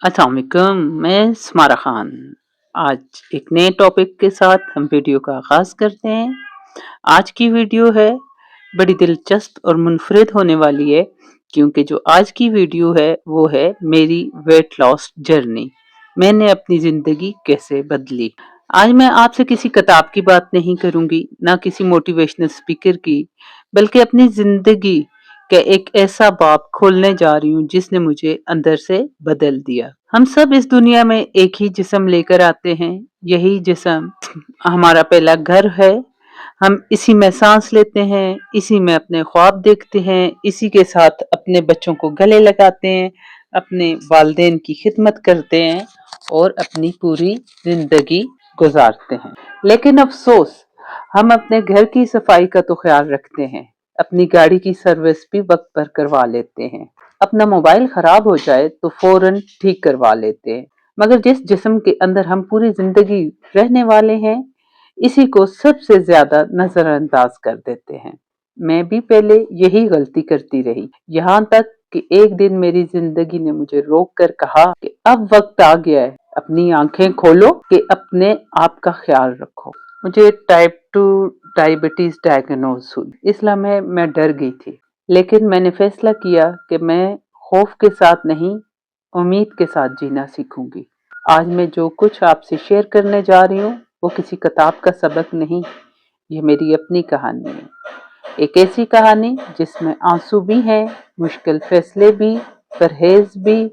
अस्सलाम वालेकुम, मैं स्मारा खान। आज एक नए टॉपिक के साथ हम वीडियो का आगाज़ करते हैं। आज की वीडियो है बड़ी दिलचस्प और मुनफरिद होने वाली है, क्योंकि जो आज की वीडियो है वो है मेरी वेट लॉस जर्नी। मैंने अपनी ज़िंदगी कैसे बदली। आज मैं आपसे किसी किताब की बात नहीं करूँगी, ना किसी मोटिवेशनल स्पीकर की, बल्कि अपनी ज़िंदगी के एक ऐसा बाब खोलने जा रही हूँ जिसने मुझे अंदर से बदल दिया। हम सब इस दुनिया में एक ही जिस्म लेकर आते हैं, यही जिस्म हमारा पहला घर है। हम इसी में सांस लेते हैं, इसी में अपने ख्वाब देखते हैं, इसी के साथ अपने बच्चों को गले लगाते हैं, अपने वालिदैन की खिदमत करते हैं और अपनी पूरी जिंदगी गुजारते हैं। लेकिन अफसोस, हम अपने घर की सफाई का तो ख्याल रखते हैं, अपनी गाड़ी की सर्विस भी वक्त पर करवा लेते हैं, अपना मोबाइल खराब हो जाए तो फौरन ठीक करवा लेते हैं, मगर जिस जिस्म के अंदर हम पूरी जिंदगी रहने वाले हैं, इसी को सबसे ज्यादा नजरअंदाज कर देते हैं। मैं भी पहले यही गलती करती रही, यहाँ तक कि एक दिन मेरी जिंदगी ने मुझे रोक कर कहा कि अब वक्त आ गया है, अपनी आंखें खोलो कि अपने आप का ख्याल रखो। मुझे टाइप 2 डायबिटीज डायग्नोज हुई। इसलिए मैं डर गई थी, लेकिन मैंने फैसला किया कि मैं खौफ के साथ नहीं, उम्मीद के साथ जीना सीखूंगी। आज मैं जो कुछ आपसे शेयर करने जा रही हूँ वो किसी किताब का सबक नहीं, ये मेरी अपनी कहानी है। एक ऐसी कहानी जिसमें आंसू भी हैं, मुश्किल फैसले भी, परहेज भी,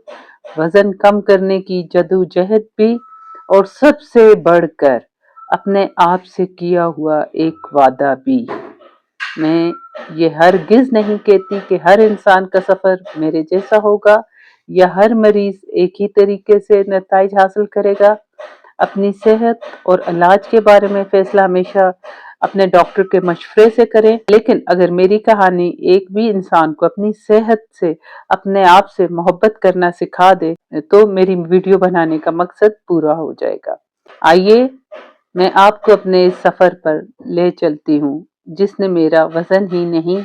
वजन कम करने की जदोजहद भी, और सबसे बढ़कर अपने आप से किया हुआ एक वादा भी। मैं ये हरगिज नहीं कहती कि हर इंसान का सफर मेरे जैसा होगा या हर मरीज एक ही तरीके से नतीजा हासिल करेगा। अपनी सेहत और इलाज के बारे में फैसला हमेशा अपने डॉक्टर के मशवरे से करें, लेकिन अगर मेरी कहानी एक भी इंसान को अपनी सेहत से, अपने आप से मोहब्बत करना सिखा दे तो मेरी वीडियो बनाने का मकसद पूरा हो जाएगा। आइए मैं आपको अपने इस सफर पर ले चलती हूँ जिसने मेरा वजन ही नहीं,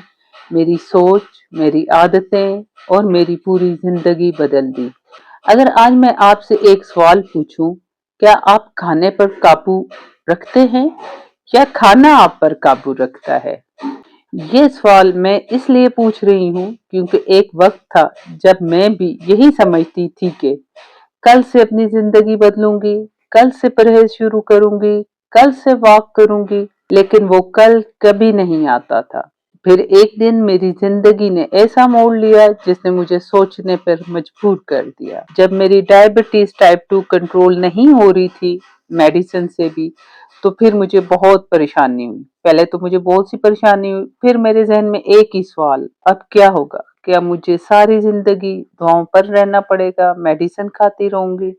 मेरी सोच, मेरी आदतें और मेरी पूरी जिंदगी बदल दी। अगर आज मैं आपसे एक सवाल पूछूं, क्या आप खाने पर काबू रखते हैं या खाना आप पर काबू रखता है? ये सवाल मैं इसलिए पूछ रही हूँ क्योंकि एक वक्त था जब मैं भी यही समझती थी कि कल से अपनी जिंदगी बदलूंगी, कल से परहेज शुरू करूंगी, कल से वॉक करूंगी, लेकिन वो कल कभी नहीं आता था। फिर एक दिन मेरी जिंदगी ने ऐसा मोड़ लिया जिसने मुझे सोचने पर मजबूर कर दिया। जब मेरी डायबिटीज टाइप 2 कंट्रोल नहीं हो रही थी मेडिसिन से भी, तो फिर मुझे बहुत परेशानी हुई। पहले तो मुझे बहुत सी परेशानी हुई, फिर मेरे जहन में एक ही सवाल, अब क्या होगा? क्या मुझे सारी जिंदगी दवाओं पर रहना पड़ेगा, मेडिसिन खाती रहूंगी?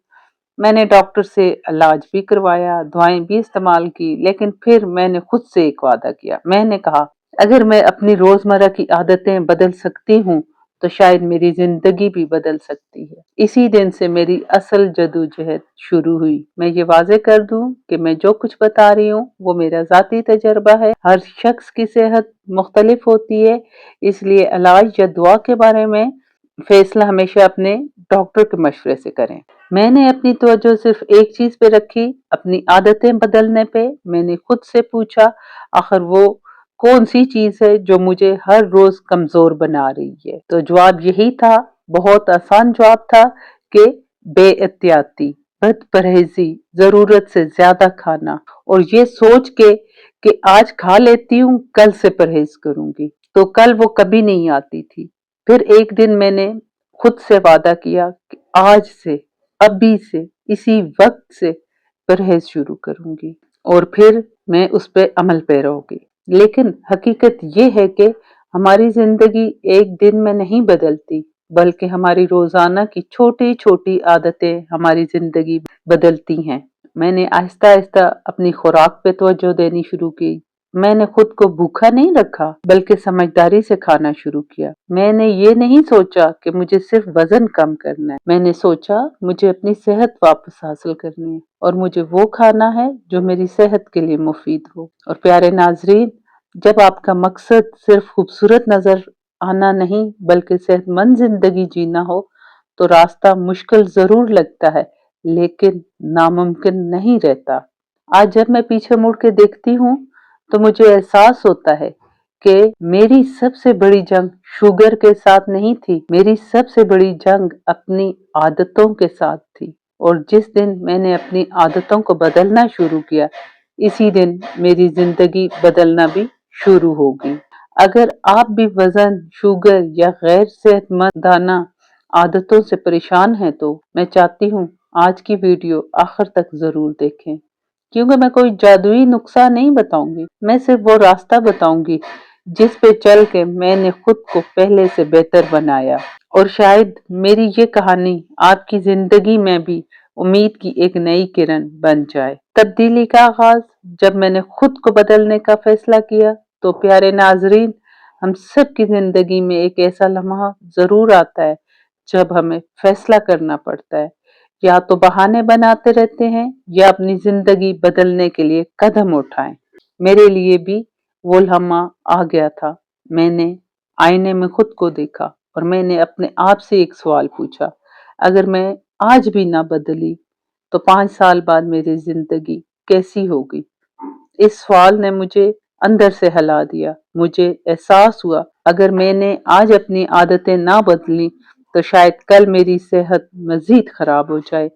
मैंने डॉक्टर से इलाज भी करवाया, दवाएं भी इस्तेमाल की, लेकिन फिर मैंने खुद से एक वादा किया। मैंने कहा, अगर मैं अपनी रोजमर्रा की आदतें बदल सकती हूँ तो शायद मेरी जिंदगी भी बदल सकती है। इसी दिन से मेरी असल जदोजहद शुरू हुई। मैं ये वाजे कर दूं कि मैं जो कुछ बता रही हूँ वो मेरा जाती तजर्बा है। हर शख्स की सेहत मुख्तलिफ होती है, इसलिए इलाज या दुआ के बारे में फैसला हमेशा अपने डॉक्टर के मशवरे से करें। मैंने अपनी तवज्जो सिर्फ एक चीज पे रखी, अपनी आदतें बदलने पे। मैंने खुद से पूछा, आखिर वो कौन सी चीज है जो मुझे हर रोज कमजोर बना रही है? तो जवाब यही था, बहुत आसान जवाब था कि बेएहतियाती, बद परहेजी, जरूरत से ज्यादा खाना, और ये सोच के कि आज खा लेती हूँ, कल से परहेज करूंगी। तो कल वो कभी नहीं आती थी। फिर एक दिन मैंने खुद से वादा किया कि आज से, अभी से, इसी वक्त से परहेज शुरू करूंगी, और फिर मैं उस पर अमल पैरा होगी। लेकिन हकीकत ये है कि हमारी जिंदगी एक दिन में नहीं बदलती, बल्कि हमारी रोजाना की छोटी छोटी आदतें हमारी जिंदगी बदलती हैं। मैंने आहिस्ता आहिस्ता अपनी खुराक पे तवज्जो देनी शुरू की। मैंने खुद को भूखा नहीं रखा, बल्कि समझदारी से खाना शुरू किया। मैंने ये नहीं सोचा कि मुझे सिर्फ वजन कम करना है, मैंने सोचा मुझे अपनी सेहत वापस हासिल करनी है, और मुझे वो खाना है जो मेरी सेहत के लिए मुफीद हो। और प्यारे नाजरीन, जब आपका मकसद सिर्फ खूबसूरत नजर आना नहीं बल्कि सेहतमंद जिंदगी जीना हो, तो रास्ता मुश्किल जरूर लगता है, लेकिन नामुमकिन नहीं रहता। आज जब मैं पीछे मुड़ के देखती हूँ तो मुझे एहसास होता है कि मेरी सबसे बड़ी जंग शुगर के साथ नहीं थी, मेरी सबसे बड़ी जंग अपनी आदतों के साथ थी। और जिस दिन मैंने अपनी आदतों को बदलना शुरू किया, इसी दिन मेरी जिंदगी बदलना भी शुरू होगी। अगर आप भी वजन, शुगर या गैर सेहतमंदाना आदतों से परेशान हैं तो मैं चाहती हूँ आज की वीडियो आखिर तक जरूर देखें, क्योंकि मैं कोई जादुई नुस्खा नहीं बताऊंगी, मैं सिर्फ वो रास्ता बताऊंगी जिस पे चल के मैंने खुद को पहले से बेहतर बनाया। और शायद मेरी ये कहानी आपकी जिंदगी में भी उम्मीद की एक नई किरण बन जाए। तब्दीली का आगाज जब मैंने खुद को बदलने का फैसला किया, तो प्यारे नाजरीन, हम सब की जिंदगी में एक ऐसा लम्हा जरूर आता है जब हमें फैसला करना पड़ता है। या तो बहाने बनाते रहते हैं या अपनी जिंदगी बदलने के लिए कदम उठाएं। मेरे लिए भी वो लम्हा आ गया था। मैंने आईने में खुद को देखा और मैंने अपने आप से एक सवाल पूछा, अगर मैं आज भी ना बदली तो 5 साल बाद मेरी जिंदगी कैसी होगी। इस सवाल ने मुझे अंदर से हिला दिया। मुझे एहसास हुआ अगर मैंने आज अपनी आदतें ना बदली तो शायद कल मेरी सेहत मजीद खराब हो जाए।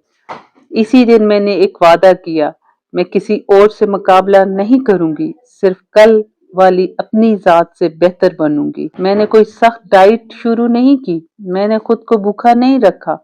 इसी दिन मैंने एक वादा किया, मैं किसी और से मुकाबला नहीं करूंगी, सिर्फ कल वाली अपनी जात से बेहतर बनूंगी। मैंने कोई सख्त डाइट शुरू नहीं की, मैंने खुद को भूखा नहीं रखा।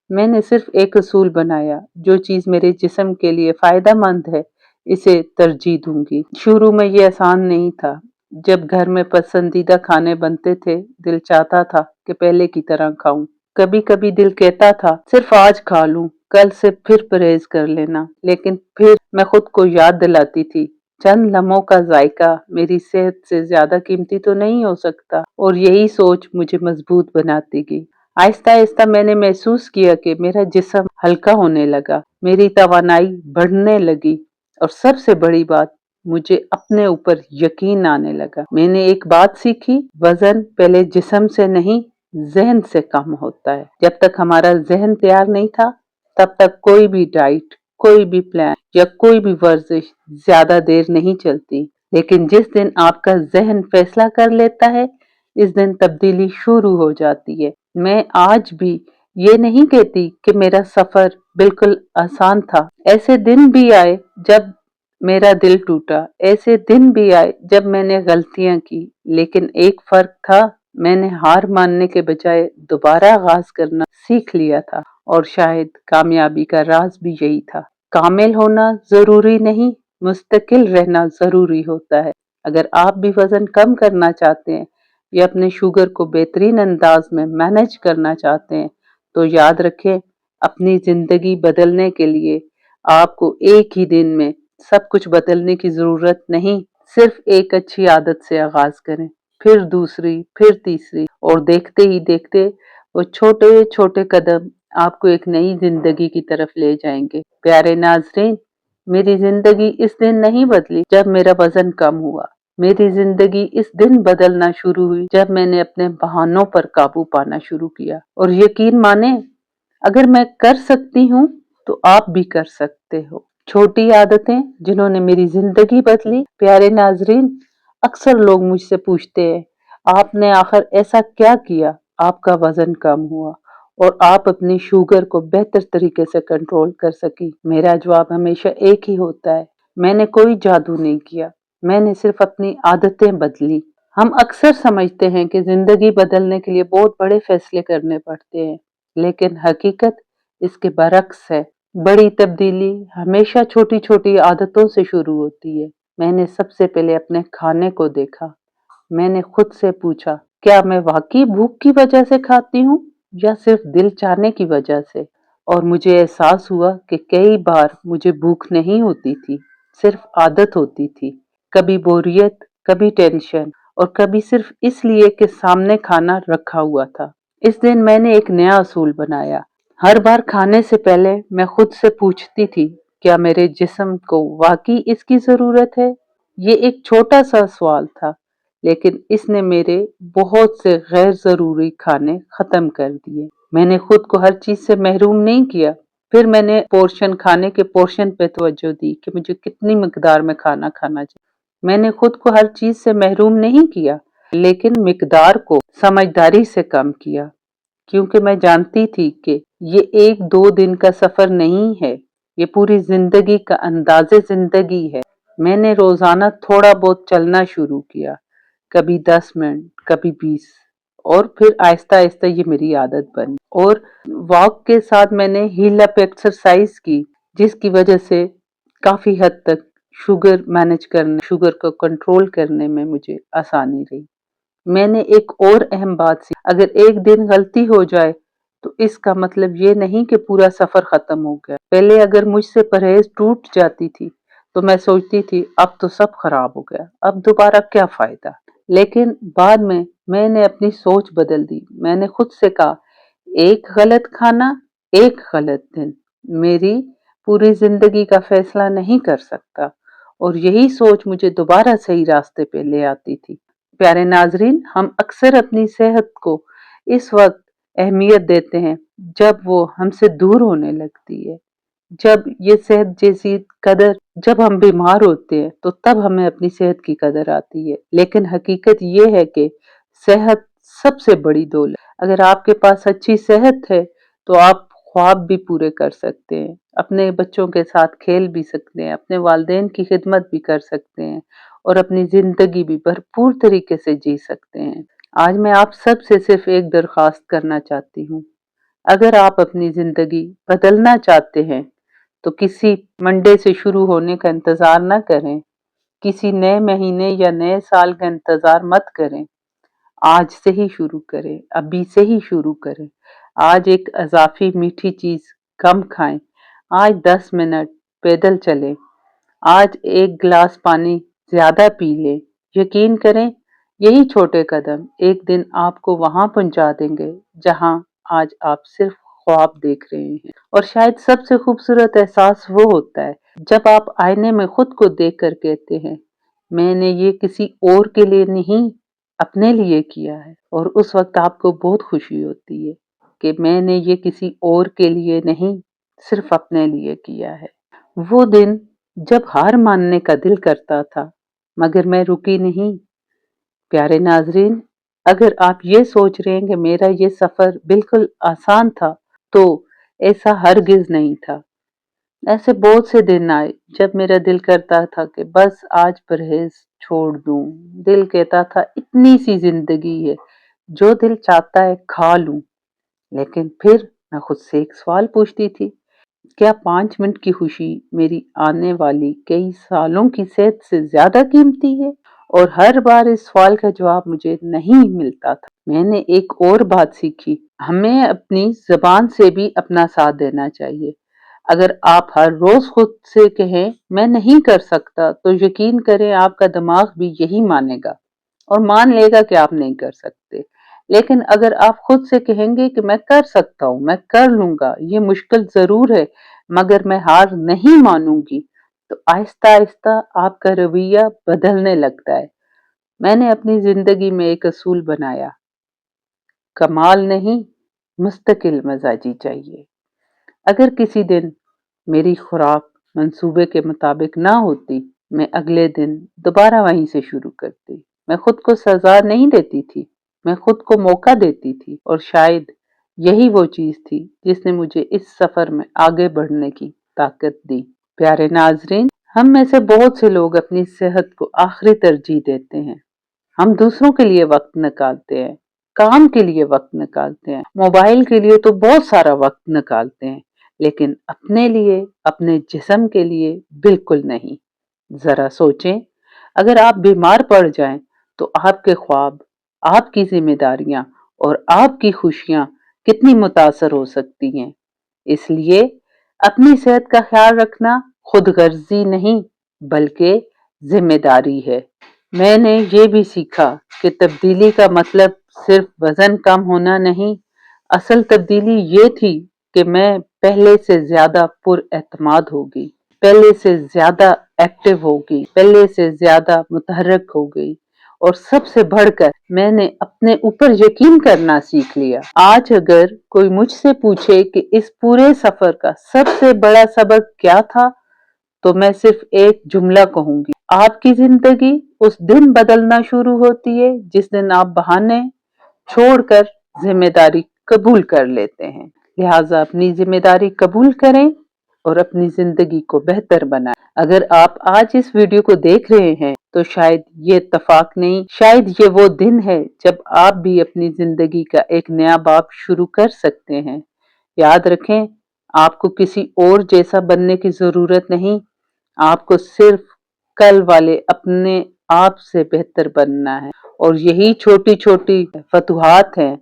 मैंने सिर्फ एक असूल बनाया, जो चीज मेरे जिस्म के लिए फायदेमंद है इसे तरजीह दूंगी। शुरू में ये आसान नहीं था। जब घर में पसंदीदा खाने बनते थे, दिल चाहता था कि पहले की तरह खाऊं। कभी कभी दिल कहता था सिर्फ आज खा लूं, कल से फिर परहेज कर लेना। लेकिन फिर मैं खुद को याद दिलाती थी, चंद लम्हों का जायका मेरी सेहत से ज्यादा कीमती तो नहीं हो सकता। और यही सोच मुझे मजबूत बनाती गई। आहिस्ता आहिस्ता मैंने महसूस किया कि मेरा जिस्म हल्का होने लगा, मेरी तवानाई बढ़ने लगी और सबसे बड़ी बात, मुझे अपने ऊपर यकीन आने लगा। मैंने एक बात सीखी, वजन पहले जिस्म से नहीं जहन से कम होता है। जब तक हमारा जहन तैयार नहीं था, तब तक कोई भी डाइट, कोई भी प्लान या कोई भी वर्जिश ज्यादा देर नहीं चलती। लेकिन जिस दिन आपका जहन फैसला कर लेता है, इस दिन तब्दीली शुरू हो जाती है। मैं आज भी ये नहीं कहती कि मेरा सफर बिल्कुल आसान था। ऐसे दिन भी आए जब मेरा दिल टूटा, ऐसे दिन भी आए जब मैंने गलतियां की, लेकिन एक फर्क था, मैंने हार मानने के बजाय दोबारा आगाज करना सीख लिया था। और शायद कामयाबी का राज भी यही था। कामिल होना जरूरी नहीं, मुस्तकिल रहना जरूरी होता है। अगर आप भी वजन कम करना चाहते हैं या अपने शुगर को बेहतरीन अंदाज में मैनेज करना चाहते हैं, तो याद रखें, अपनी जिंदगी बदलने के लिए आपको एक ही दिन में सब कुछ बदलने की जरूरत नहीं। सिर्फ एक अच्छी आदत से आगाज करें, फिर दूसरी, फिर तीसरी, और देखते ही देखते वो छोटे छोटे कदम आपको एक नई जिंदगी की तरफ ले जाएंगे। प्यारे नाजरीन, मेरी जिंदगी इस दिन नहीं बदली जब मेरा वजन कम हुआ। मेरी जिंदगी इस दिन बदलना शुरू हुई जब मैंने अपने बहानों पर काबू पाना शुरू किया। और यकीन माने, अगर मैं कर सकती हूँ तो आप भी कर सकते हो। छोटी आदतें जिन्होंने मेरी जिंदगी बदली। प्यारे नाजरीन, अक्सर लोग मुझसे पूछते हैं, आपने आखिर ऐसा क्या किया आपका वजन कम हुआ और आप अपनी शुगर को बेहतर तरीके से कंट्रोल कर सकी। मेरा जवाब हमेशा एक ही होता है, मैंने कोई जादू नहीं किया, मैंने सिर्फ अपनी आदतें बदली। हम अक्सर समझते हैं कि जिंदगी बदलने के लिए बहुत बड़े फैसले करने पड़ते हैं, लेकिन हकीकत इसके बरक्स है। बड़ी तब्दीली हमेशा छोटी छोटी आदतों से शुरू होती है। मैंने सबसे पहले अपने खाने को देखा। मैंने खुद से पूछा, क्या मैं वाकई भूख की वजह से खाती हूँ या सिर्फ दिल चाहने की वजह से। और मुझे एहसास हुआ कि कई बार मुझे भूख नहीं होती थी, सिर्फ आदत होती थी। कभी बोरियत, कभी टेंशन, और कभी सिर्फ इसलिए कि सामने खाना रखा हुआ था। इस दिन मैंने एक नया असूल बनाया। हर बार खाने से पहले मैं खुद से पूछती थी, क्या मेरे जिस्म को वाकई इसकी जरूरत है। ये एक छोटा सा सवाल था, लेकिन इसने मेरे बहुत से गैर जरूरी खाने खत्म कर दिए। میں نے خود کو ہر چیز سے محروم نہیں کیا۔ پھر میں نے کھانے کے پورشن پہ توجہ دی کہ مجھے کتنی مقدار میں کھانا کھانا چاہیے۔ میں نے خود کو ہر چیز سے محروم نہیں کیا، لیکن مقدار کو سمجھداری سے کم کیا، کیونکہ میں جانتی تھی کہ یہ 1-2 دن کا سفر نہیں ہے، یہ پوری زندگی کا انداز زندگی ہے۔ میں نے روزانہ تھوڑا بہت چلنا شروع کیا، کبھی 10 منٹ، کبھی 20، اور پھر آہستہ آہستہ یہ میری عادت بنی۔ اور واک کے ساتھ میں نے ہیل اپ ایکسرسائز کی، جس کی وجہ سے کافی حد تک شوگر کو کنٹرول کرنے میں مجھے آسانی رہی۔ میں نے ایک اور اہم بات سیکھی، اگر ایک دن غلطی ہو جائے تو اس کا مطلب یہ نہیں کہ پورا سفر ختم ہو گیا۔ پہلے اگر مجھ سے پرہیز ٹوٹ جاتی تھی تو میں سوچتی تھی اب تو سب خراب ہو گیا، اب دوبارہ کیا فائدہ۔ لیکن بعد میں نے اپنی سوچ بدل دی۔ میں نے خود سے کہا ایک غلط کھانا، ایک غلط دن میری پوری زندگی کا فیصلہ نہیں کر سکتا، اور یہی سوچ مجھے دوبارہ صحیح راستے پہ لے آتی تھی۔ پیارے ناظرین، ہم اکثر اپنی صحت کو اس وقت اہمیت دیتے ہیں جب وہ ہم سے دور ہونے لگتی ہے۔ جب یہ صحت جیسی قدر، جب ہم بیمار ہوتے ہیں تو تب ہمیں اپنی صحت کی قدر آتی ہے، لیکن حقیقت یہ ہے کہ صحت سب سے بڑی دولت۔ اگر آپ کے پاس اچھی صحت ہے تو آپ خواب بھی پورے کر سکتے ہیں، اپنے بچوں کے ساتھ کھیل بھی سکتے ہیں، اپنے والدین کی خدمت بھی کر سکتے ہیں، اور اپنی زندگی بھی بھرپور طریقے سے جی سکتے ہیں۔ آج میں آپ سب سے صرف ایک درخواست کرنا چاہتی ہوں، اگر آپ اپنی زندگی بدلنا چاہتے ہیں تو کسی منڈے سے شروع ہونے کا انتظار نہ کریں، کسی نئے مہینے یا نئے سال کا انتظار مت کریں، آج سے ہی شروع کریں، ابھی سے ہی شروع کریں۔ آج ایک اضافی میٹھی چیز کم کھائیں، آج 10 منٹ پیدل چلیں، آج ایک گلاس پانی زیادہ پی لیں۔ یقین کریں یہی چھوٹے قدم ایک دن آپ کو وہاں پہنچا دیں گے جہاں آج آپ صرف خواب دیکھ رہے ہیں۔ اور شاید سب سے خوبصورت احساس وہ ہوتا ہے جب آپ آئینے میں خود کو دیکھ کر کہتے ہیں میں نے یہ کسی اور کے لیے نہیں، اپنے لیے کیا ہے، اور اس وقت آپ کو بہت خوشی ہوتی ہے کہ میں نے یہ کسی اور کے لیے نہیں، صرف اپنے لیے کیا ہے۔ وہ دن جب ہار ماننے کا دل کرتا تھا مگر میں رکی نہیں۔ پیارے ناظرین، اگر آپ یہ سوچ رہے ہیں کہ میرا یہ سفر بالکل آسان تھا تو ایسا ہرگز نہیں تھا۔ ایسے بہت سے دن آئے جب میرا دل کرتا تھا کہ بس آج پرہیز چھوڑ دوں، دل کہتا تھا اتنی سی زندگی ہے، جو دل چاہتا ہے کھا لوں۔ لیکن پھر میں خود سے ایک سوال پوچھتی تھی، کیا 5 منٹ کی خوشی میری آنے والی کئی سالوں کی صحت سے زیادہ قیمتی ہے؟ اور ہر بار اس سوال کا جواب مجھے نہیں ملتا تھا۔ میں نے ایک اور بات سیکھی، ہمیں اپنی زبان سے بھی اپنا ساتھ دینا چاہیے۔ اگر آپ ہر روز خود سے کہیں میں نہیں کر سکتا تو یقین کریں آپ کا دماغ بھی یہی مانے گا اور مان لے گا کہ آپ نہیں کر سکتے۔ لیکن اگر آپ خود سے کہیں گے کہ میں کر سکتا ہوں، میں کر لوں گا، یہ مشکل ضرور ہے مگر میں ہار نہیں مانوں گی، تو آہستہ آہستہ آپ کا رویہ بدلنے لگتا ہے۔ میں نے اپنی زندگی میں ایک اصول بنایا، کمال نہیں، مستقل مزاجی چاہیے۔ اگر کسی دن میری خوراک منصوبے کے مطابق نہ ہوتی، میں اگلے دن دوبارہ وہیں سے شروع کرتی۔ میں خود کو سزا نہیں دیتی تھی، میں خود کو موقع دیتی تھی، اور شاید یہی وہ چیز تھی جس نے مجھے اس سفر میں آگے بڑھنے کی طاقت دی۔ پیارے ناظرین، ہم میں سے بہت سے لوگ اپنی صحت کو آخری ترجیح دیتے ہیں۔ ہم دوسروں کے لیے وقت نکالتے ہیں، کام کے لیے وقت نکالتے ہیں، موبائل کے لیے تو بہت سارا وقت نکالتے ہیں، لیکن اپنے لیے، اپنے جسم کے لیے بالکل نہیں۔ ذرا سوچیں، اگر آپ بیمار پڑ جائیں تو آپ کے خواب، آپ کی ذمہ داریاں اور آپ کی خوشیاں کتنی متاثر ہو سکتی ہیں۔ اس لیے اپنی صحت کا خیال رکھنا خود غرضی نہیں بلکہ ذمہ داری ہے۔ میں نے یہ بھی سیکھا کہ تبدیلی کا مطلب صرف وزن کم ہونا نہیں، اصل تبدیلی یہ تھی کہ میں پہلے سے زیادہ پر اعتماد ہوگی، پہلے سے زیادہ ایکٹیو ہوگی، پہلے سے زیادہ متحرک ہوگی، और सबसे बढ़कर मैंने अपने ऊपर यकीन करना सीख लिया। आज अगर कोई मुझसे पूछे कि इस पूरे सफर का सबसे बड़ा सबक क्या था, तो मैं सिर्फ एक जुमला कहूंगी, आपकी जिंदगी उस दिन बदलना शुरू होती है जिस दिन आप बहाने छोड़कर जिम्मेदारी कबूल कर लेते हैं। लिहाजा अपनी जिम्मेदारी कबूल करें और अपनी जिंदगी को बेहतर बनाएं। अगर आप आज इस वीडियो को देख रहे हैं तो शायद ये इत्तेफाक नहीं, शायद ये वो दिन है जब आप भी अपनी जिंदगी का एक नया बाब शुरू कर सकते हैं। याद रखें, आपको किसी और जैसा बनने की जरूरत नहीं, आपको सिर्फ कल वाले अपने आप से बेहतर बनना है। और यही छोटी छोटी फतूहात हैं,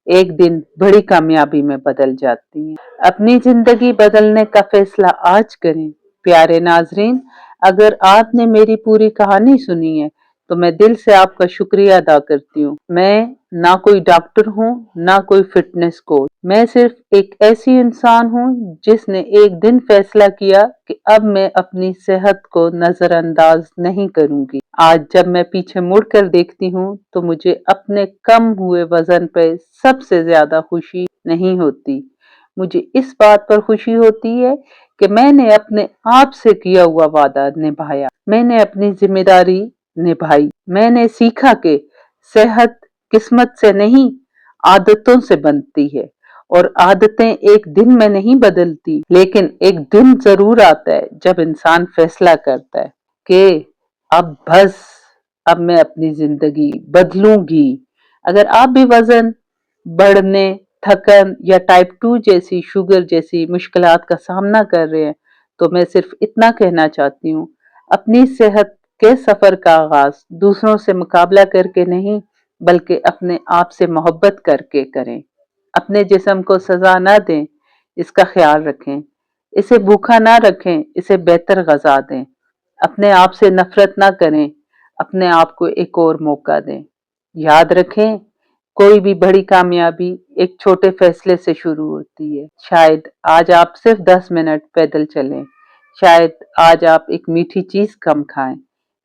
एक दिन बड़ी कामयाबी में बदल जाती हैं। अपनी जिंदगी बदलने का फैसला आज करें। प्यारे नाजरीन, अगर आपने मेरी पूरी कहानी सुनी है तो मैं दिल से आपका शुक्रिया अदा करती हूँ। मैं ना कोई डॉक्टर हूँ, ना कोई फिटनेस कोच, मैं सिर्फ एक ऐसी इंसान हूँ जिसने एक दिन फैसला किया कि अब मैं अपनी सेहत को नजरअंदाज नहीं करूंगी। आज जब मैं पीछे मुड़कर देखती हूँ तो मुझे अपने कम हुए वजन पे सबसे ज्यादा खुशी नहीं होती, मुझे इस बात पर खुशी होती है कि मैंने अपने आप से किया हुआ वादा निभाया, मैंने अपनी जिम्मेदारी निभाई। मैंने सीखा कि सेहत किस्मत से नहीं, आदतों से बनती है, और आदतें एक दिन में नहीं बदलती, लेकिन एक दिन जरूर आता है जब इंसान फैसला करता है कि अब बस, अब मैं अपनी जिंदगी बदलूंगी। अगर आप भी वजन बढ़ने, थकन या टाइप 2 जैसी, शुगर जैसी मुश्किलात का सामना कर रहे हैं तो मैं सिर्फ इतना कहना चाहती हूँ, अपनी सेहत के सफर का आगाज दूसरों से मुकाबला करके नहीं, बल्कि अपने आप से मोहब्बत करके करें। अपने जिस्म को सजा ना दें, इसका ख्याल रखें, इसे भूखा ना रखें, इसे बेहतर गजा दें। अपने आप से नफरत ना करें, अपने आप को एक और मौका दें। याद रखें, कोई भी बड़ी कामयाबी एक छोटे फैसले से शुरू होती है। शायद आज आप सिर्फ 10 मिनट पैदल चलें, शायद आज आप एक मीठी चीज कम खाएं,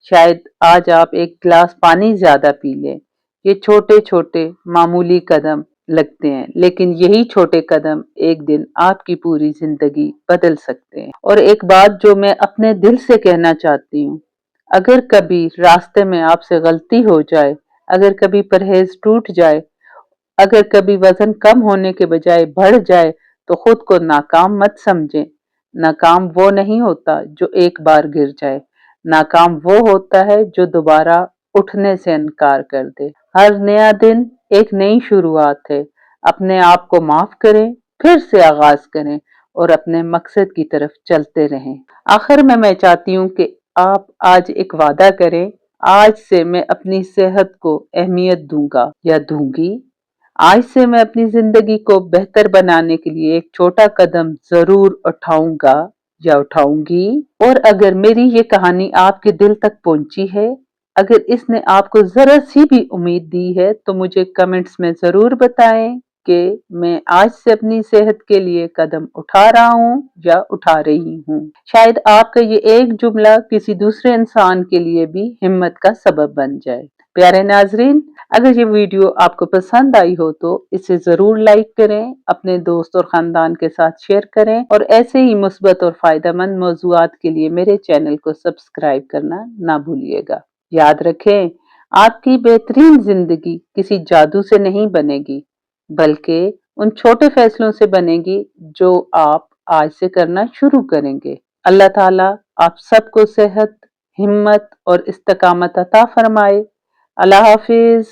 शायद आज आप एक गिलास पानी ज्यादा पी लें। ये छोटे छोटे मामूली कदम लगते हैं, लेकिन यही छोटे कदम एक दिन आपकी पूरी जिंदगी बदल सकते हैं। और एक बात जो मैं अपने दिल से कहना चाहती हूँ, अगर कभी रास्ते में आपसे गलती हो जाए, अगर कभी परहेज टूट जाए, अगर कभी वजन कम होने के बजाय बढ़ जाए, तो खुद को नाकाम मत समझें। नाकाम वो नहीं होता जो एक बार गिर जाए, नाकाम वो होता है जो दोबारा उठने से इनकार कर दे। हर नया दिन एक नई शुरुआत है। अपने आप को माफ करें, फिर से आगाज करें और अपने मकसद की तरफ चलते रहें। आखिर में मैं चाहती हूँ कि आप आज एक वादा करें, आज से मैं अपनी सेहत को अहमियत दूंगा या दूंगी। आज से मैं अपनी जिंदगी को बेहतर बनाने के लिए एक छोटा कदम जरूर उठाऊंगा या उठाऊंगी। और अगर मेरी ये कहानी आपके दिल तक पहुंची है, अगर इसने आपको जरा सी भी उम्मीद दी है, तो मुझे कमेंट्स में जरूर बताएं कि मैं आज से अपनी सेहत के लिए कदम उठा रहा हूँ या उठा रही हूँ। शायद आपका ये एक जुमला किसी दूसरे इंसान के लिए भी हिम्मत का सबब बन जाए। प्यारे नाजरीन, अगर ये वीडियो आपको पसंद आई हो तो इसे जरूर लाइक करें, अपने दोस्त और खानदान के साथ शेयर करें, और ऐसे ही मुस्बत और फायदेमंद मौजूआत के लिए मेरे चैनल को सब्सक्राइब करना ना भूलिएगा। याद रखें, आपकी बेहतरीन जिंदगी किसी जादू से नहीं बनेगी, बल्कि उन छोटे फैसलों से बनेगी जो आप आज से करना शुरू करेंगे। अल्लाह ताला आप सबको सेहत, हिम्मत और इस्तिकामत अता फरमाए। अल्लाह हाफिज।